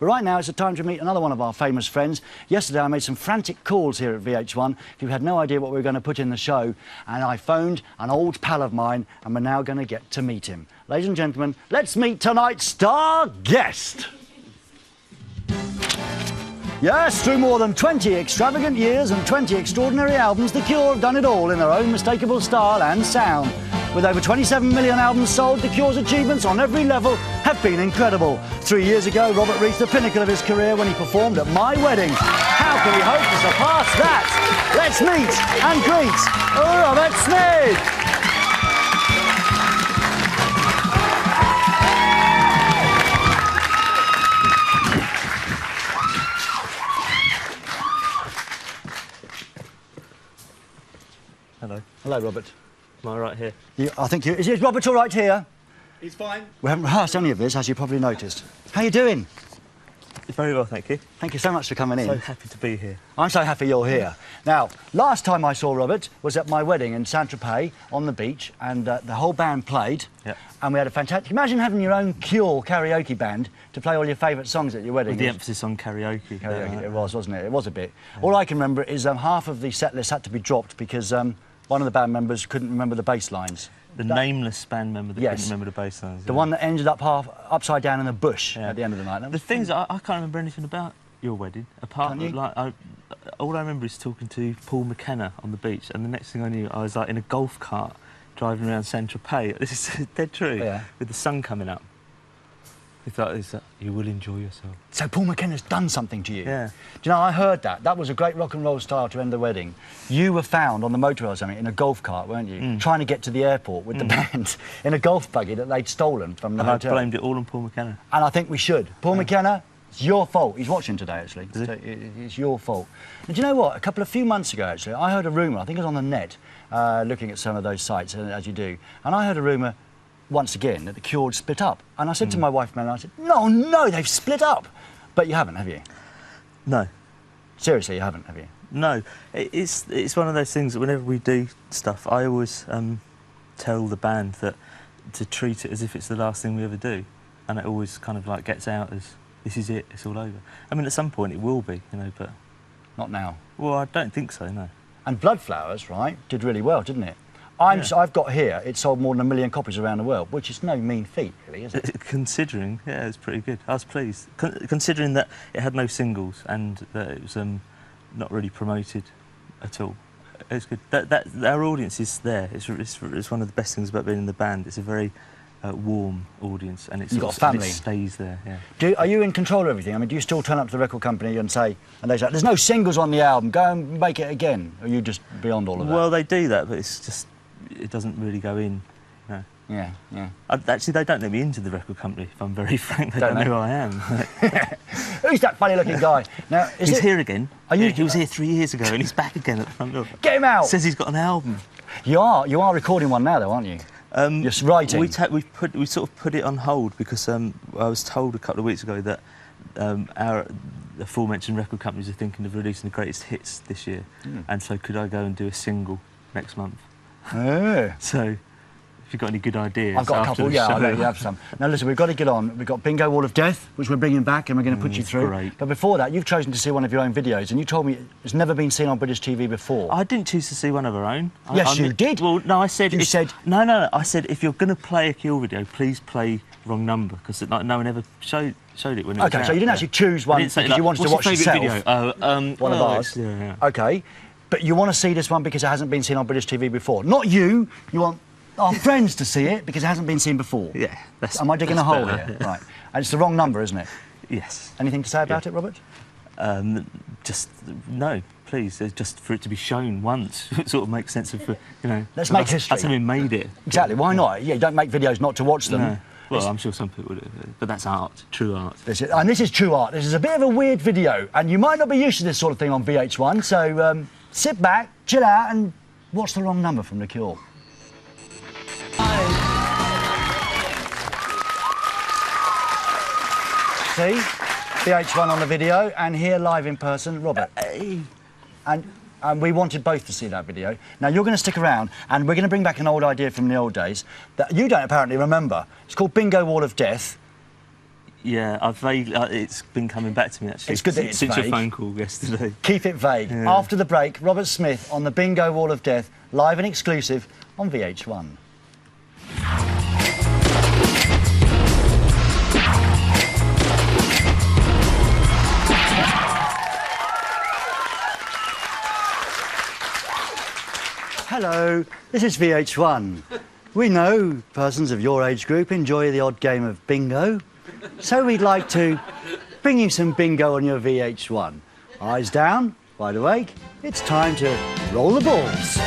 But right now, it's the time to meet another one of our famous friends. Yesterday, I made some frantic calls here at VH1. You had no idea what we were going to put in the show. And I phoned an old pal of mine, and we're now going to get to meet him. Ladies and gentlemen, let's meet tonight's star guest. Yes, through more than 20 extravagant years and 20 extraordinary albums, The Cure have done it all in their own mistakable style and sound. With over 27 million albums sold, The Cure's achievements on every level have been incredible. 3 years ago, Robert reached the pinnacle of his career when he performed at My Wedding. How can we hope to surpass that? Let's meet and greet Robert Smith! Hello. Hello, Robert. Am I right here? I think you... Is Robert all right here? He's fine. We haven't rehearsed any of this, as you probably noticed. How you doing? Very well, thank you. Thank you so much for coming in. So happy to be here. I'm so happy you're here. Now, last time I saw Robert was at My Wedding in Saint-Tropez on the beach, and the whole band played. Yep. And we had a fantastic... Imagine having your own Cure karaoke band to play all your favourite songs at your wedding. With the emphasis on karaoke. Karaoke, it was, wasn't it? It was a bit. Yeah. All I can remember is half of the set list had to be dropped because one of the band members couldn't remember the bass lines. The nameless band member that couldn't remember the bass lines. The one that ended up half upside down in a bush at the end of the night. The things I can't remember anything about your wedding, apart from like all I remember is talking to Paul McKenna on the beach, and the next thing I knew, I was like in a golf cart driving around Saint-Tropez. This is dead true. Yeah. With the sun coming up. We thought, you will enjoy yourself. So Paul McKenna's done something to you? Yeah. Do you know, I heard that. That was a great rock and roll style to end the wedding. You were found on the motorway or something in a golf cart, weren't you? Trying to get to the airport with the band in a golf buggy that they'd stolen from the hotel. I blamed it all on Paul McKenna. And I think we should. Paul McKenna, it's your fault. He's watching today, actually. Is so it's your fault. And do you know what? A few months ago, actually, I heard a rumour, I think it was on the net, looking at some of those sites, as you do, and I heard a rumour once again that the Cure had split up. And I said to my wife, man, I said, no, they've split up. But you haven't, have you? No. Seriously, you haven't, have you? No. It's one of those things that whenever we do stuff, I always tell the band that to treat it as if it's the last thing we ever do. And it always kind of like gets out as, this is it, it's all over. I mean, at some point it will be, you know, but... Not now. Well, I don't think so, no. And Blood Flowers, right, did really well, didn't it? I've got here, it sold more than 1 million copies around the world, which is no mean feat, really, is it? Considering, yeah, it's pretty good. I was pleased. Considering that it had no singles and that it was not really promoted at all. It's good. Our audience is there. It's one of the best things about being in the band. It's a very warm audience, and You've got a family. It stays there, yeah. Are you in control of everything? I mean, do you still turn up to the record company and say, they say, there's no singles on the album, go and make it again? Or are you just beyond all of that? Well, they do that, but it's just... it doesn't really go in, you know. Yeah. Actually, they don't let me into the record company, if I'm very frank. They don't know who I am. Who's that funny-looking guy? Now, he's here again. He was here 3 years ago, and he's back again at the front door. Get him out! Says he's got an album. You are recording one now, though, aren't you? You're writing. We sort of put it on hold because I was told a couple of weeks ago that our aforementioned record companies are thinking of releasing the greatest hits this year, and so could I go and do a single next month? Oh. So, if you've got any good ideas, I've got a couple. Yeah, I know you have some. Now listen, we've got to get on. We've got Bingo Wall of Death, which we're bringing back, and we're going to put you through. Great. But before that, you've chosen to see one of your own videos, and you told me it's never been seen on British TV before. I didn't choose to see one of our own. Yes, you did. Well, no, I said... You said... No, I said, if you're going to play a Cure video, please play Wrong Number, because like, no one ever showed it when it was OK, so you didn't actually choose one because you wanted to watch yourself. Video? One of ours. Yeah. OK, but you want to see this one because it hasn't been seen on British TV before. Not you want our friends to see it because it hasn't been seen before. Yeah. Am I digging a hole here? Yeah. Right. And it's the wrong number, isn't it? Yes. Anything to say about it, Robert? Just no, please. Just for it to be shown once, it sort of makes sense of, you know. Let's make history. That's how we made it. Exactly. Why not? Yeah, you don't make videos not to watch them. No. Well, I'm sure some people do, but that's art, true art. This is true art. This is a bit of a weird video, and you might not be used to this sort of thing on VH1, so sit back, chill out, and watch The Wrong Number from The Cure. See? VH1 on the video, and here live in person, Robert. And we wanted both to see that video. Now, you're going to stick around, and we're going to bring back an old idea from the old days that you don't apparently remember. It's called Bingo Wall of Death. Yeah, I've vaguely. It's been coming back to me actually. It's good that it's since your vague. phone call yesterday. Keep it vague. Yeah. After the break, Robert Smith on the Bingo Wall of Death, live and exclusive on VH1. Hello, this is VH1. We know persons of your age group enjoy the odd game of bingo, so we'd like to bring you some bingo on your VH1. Eyes down, wide awake, it's time to roll the balls.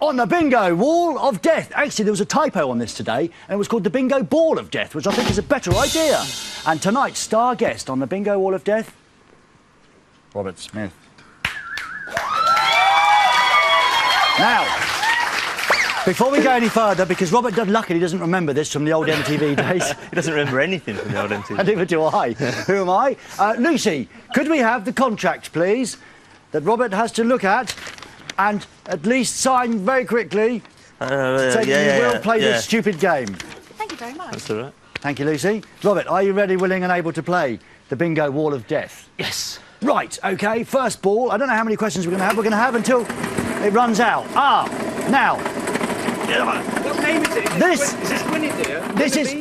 On the Bingo Wall of Death. Actually, there was a typo on this today, and it was called the Bingo Ball of Death, which I think is a better idea. And tonight's star guest on the Bingo Wall of Death, Robert Smith. Now, before we go any further, because Robert luckily doesn't remember this from the old MTV days. He doesn't remember anything from the old MTV. And neither do I. Who am I? Lucy, could we have the contract, please, that Robert has to look at and at least sign very quickly saying you will play this stupid game? Thank you very much. That's all right. Thank you, Lucy. Robert, are you ready, willing and able to play the Bingo Wall of Death? Yes. Right, OK, first ball. I don't know how many questions we're going to have. We're going to have until it runs out. Now... What name is it? This Gwynedd? This is...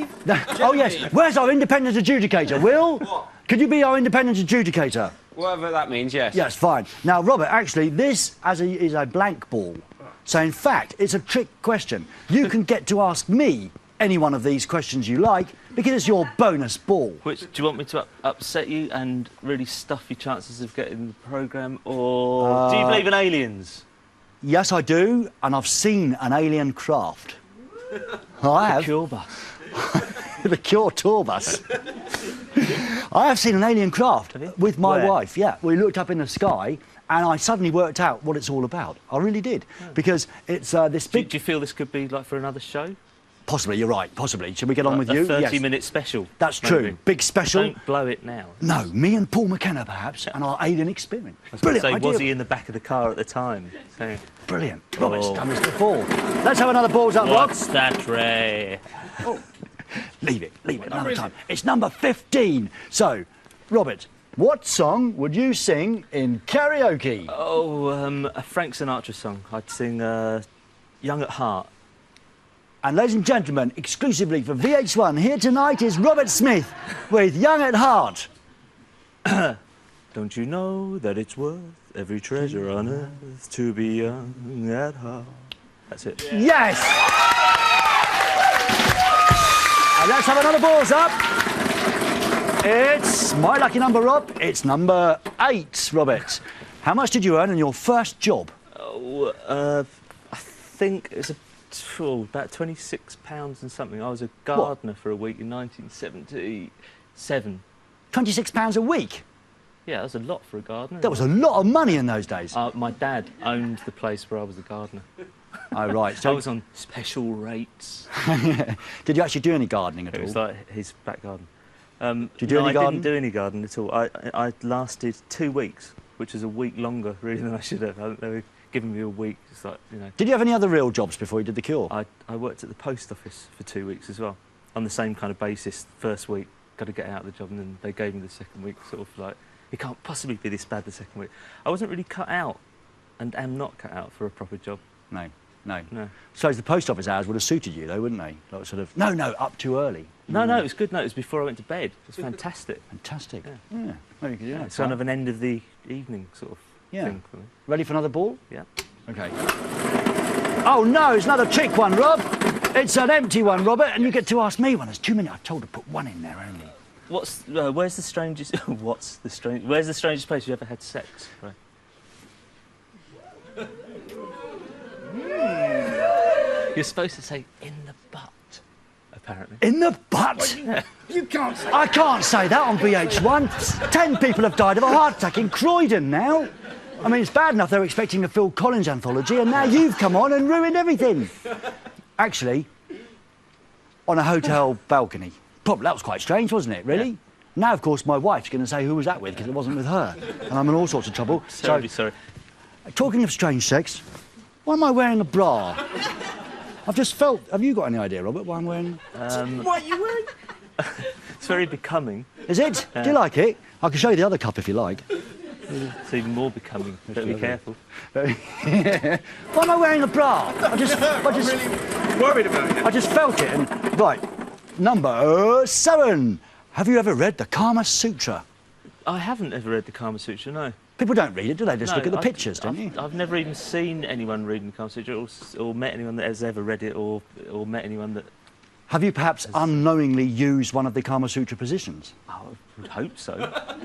Oh, yes. Where's our independent adjudicator? Will? What? Could you be our independent adjudicator? Whatever that means, yes. Yes, fine. Now, Robert, actually, this is a blank ball. So, in fact, it's a trick question. You can get to ask me any one of these questions you like because it's your bonus ball. Which, do you want me to upset you and really stuff your chances of getting the programme, or do you believe in aliens? Yes, I do, and I've seen an alien craft. I have. The Cure bus. The Cure tour bus. I have seen an alien craft with my wife, yeah. We looked up in the sky and I suddenly worked out what it's all about. I really did. Because it's this big... Do you feel this could be like for another show? Possibly, you're right, possibly. Shall we get on with you? A 30-minute special. That's maybe. true. Big special. Don't blow it now. No, me and Paul McKenna, perhaps, and our alien experiment. Brilliant say, idea. was he in the back of the car at the time? So, brilliant. Robert's done this before. Let's have another balls up, Rob. what's that, Ray? Oh. Leave it another time. It's number 15. So, Robert, what song would you sing in karaoke? Oh, a Frank Sinatra song. I'd sing Young at Heart. And ladies and gentlemen, exclusively for VH1, here tonight is Robert Smith with Young at Heart. Don't you know that it's worth every treasure on earth to be young at heart? That's it. Yeah. Yes! And let's have another balls up. It's my lucky number, Rob. It's number 8, Robert. How much did you earn in your first job? Oh, I think it's about £26 and something. I was a gardener for a week in 1977. £26 a week? Yeah, that was a lot for a gardener. That was a lot of money in those days. My dad owned the place where I was a gardener. Oh, right. So I was on special rates. Did you actually do any gardening at all? It was like his back garden. Did you do any I garden? didn't do any garden at all. I lasted 2 weeks, which is a week longer really than I should have. They were giving me a week. It's like, you know. Did you have any other real jobs before you did the Cure? I worked at the post office for 2 weeks as well, on the same kind of basis. First week, got to get out of the job, and then they gave me the second week, sort of like, it can't possibly be this bad the second week. I wasn't really cut out, and am not cut out for a proper job. No. No. So the post office hours would have suited you, though, wouldn't they? Like sort of, no, up too early. No, it was good. No, it was before I went to bed. It was fantastic. Fantastic. Yeah. Well, you could do that. It's kind of an end of the evening sort of thing for me. Ready for another ball? Yeah. OK. Oh, no, it's not a trick one, Rob. It's an empty one, Robert, and you get to ask me one. There's too many. I told to put one in there only. Where's the strangest... Where's the strangest place you ever had sex? Right. You're supposed to say in the butt, apparently. In the butt? You can't say I can't say that on VH1. 10 people have died of a heart attack in Croydon now. I mean, it's bad enough they were expecting a Phil Collins anthology, and now you've come on and ruined everything. Actually, on a hotel balcony. Probably, that was quite strange, wasn't it, really? Yeah. Now, of course, my wife's going to say who was that with, because it wasn't with her. And I'm in all sorts of trouble. Sorry. Talking of strange sex, why am I wearing a bra? I've just felt... Have you got any idea, Robert, why I'm wearing... What are you wearing? very becoming. Is it? Do you like it? I can show you the other cup if you like. It's even more becoming. Better be careful. Why am I wearing a bra? I just Really worried about it. I just felt it. And, right, number 7. Have you ever read the Karma Sutra? I haven't ever read the Karma Sutra, no. People don't read it, do they? Just look at the pictures, don't you? I've never even seen anyone reading the Karma Sutra or met anyone that has ever read it or met anyone that... Have you perhaps unknowingly used one of the Karma Sutra positions? Oh, I would hope so.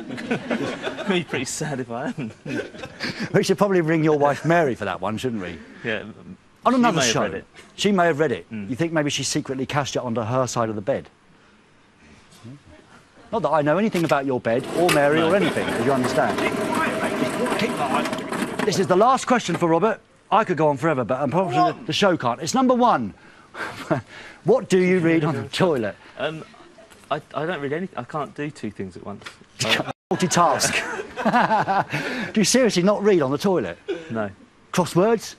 It'd be pretty sad if I hadn't. We should probably ring your wife Mary for that one, shouldn't we? Yeah. On another she may show. have read it. She may have read it. You think maybe she secretly cached it onto her side of the bed? Not that I know anything about your bed or Mary or anything, as you understand. Keep quiet. This is the last question for Robert. I could go on forever, but unfortunately the show can't. It's number 1. What do you read on the toilet? I don't read anything. I can't do 2 things at once. Multitask. Do you seriously not read on the toilet? No. Crosswords?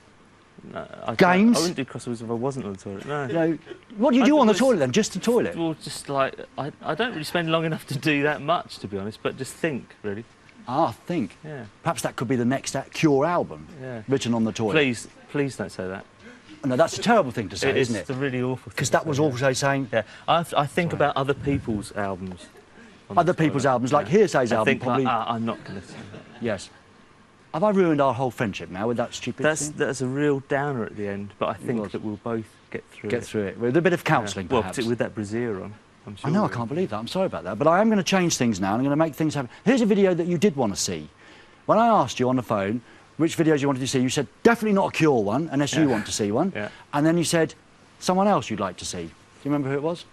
No, Games? I wouldn't do crosswords if I wasn't on the toilet, no. You know, what do you do on the toilet then? Just the toilet? Well, just like, I don't really spend long enough to do that much, to be honest, but just think, really. Ah, think. Yeah. Perhaps that could be the next Cure album, written on the toilet. Please don't say that. No, that's a terrible thing to say, isn't it? It's a really awful thing. Because that was also saying... Yeah, I think about other people's albums. Other people's albums, like Hearsay's album, think probably... Like, I'm not going to say that. Yes. Have I ruined our whole friendship now with that stupid thing? That's a real downer at the end, but I think that we'll both get through it. Get through it. With a bit of counselling, Well, perhaps. with that brassiere on, I'm sure. I know, I can't believe that. I'm sorry about that. But I am going to change things now, and I'm going to make things happen. Here's a video that you did want to see. When I asked you on the phone which videos you wanted to see, you said definitely not a Cure one, unless you want to see one. Yeah. And then you said someone else you'd like to see. Do you remember who it was?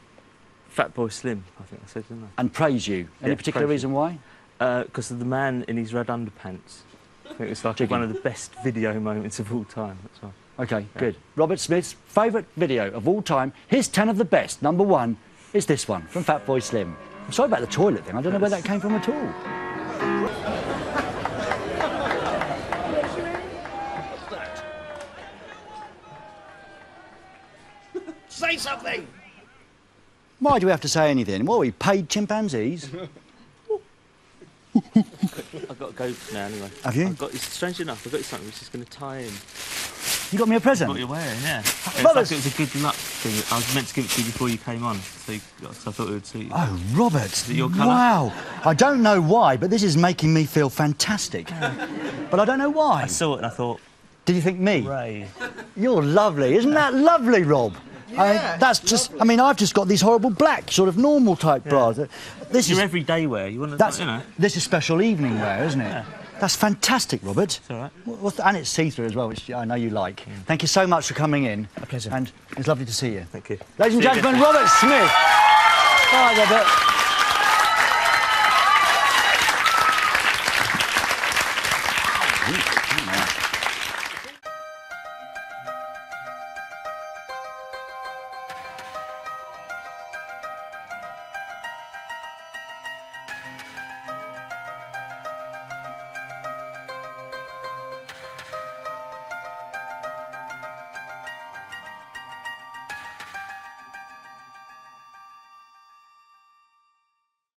Fatboy Slim, I think I said, didn't I? And praise you. Any particular reason why? Because of the man in his red underpants. I think it's like one of the best video moments of all time. That's why. OK, good. Robert Smith's favourite video of all time, his 10 of the best, number 1, is this one, from Fatboy Slim. I'm sorry about the toilet thing. I don't know where that came from at all. Say something! Why do we have to say anything? What are we, paid chimpanzees? I've got to go now anyway. Have you? Strange enough, I've got you something which is going to tie in. You got me a present? What you're wearing, yeah. It's Robert. like it was a good luck thing. I was meant to give it to you before you came on, so I thought it would suit you. Oh, Robert. Is it your colour? Wow. I don't know why, but this is making me feel fantastic. But I don't know why. I saw it and I thought, Did you think me? Ray. You're lovely. Isn't that lovely, Rob? Yeah, that's just... I mean, I've just got these horrible black, sort of normal type bras. This Your is... everyday wear, you want to, That's, you know. This is special evening wear, isn't it? Yeah. That's fantastic, Robert. It's all right. And it's see-through as well, which I know you like. Thank you so much for coming in. A pleasure. And it's lovely to see you. Thank you. Ladies and See you gentlemen, again. Robert Smith. All right, Robert.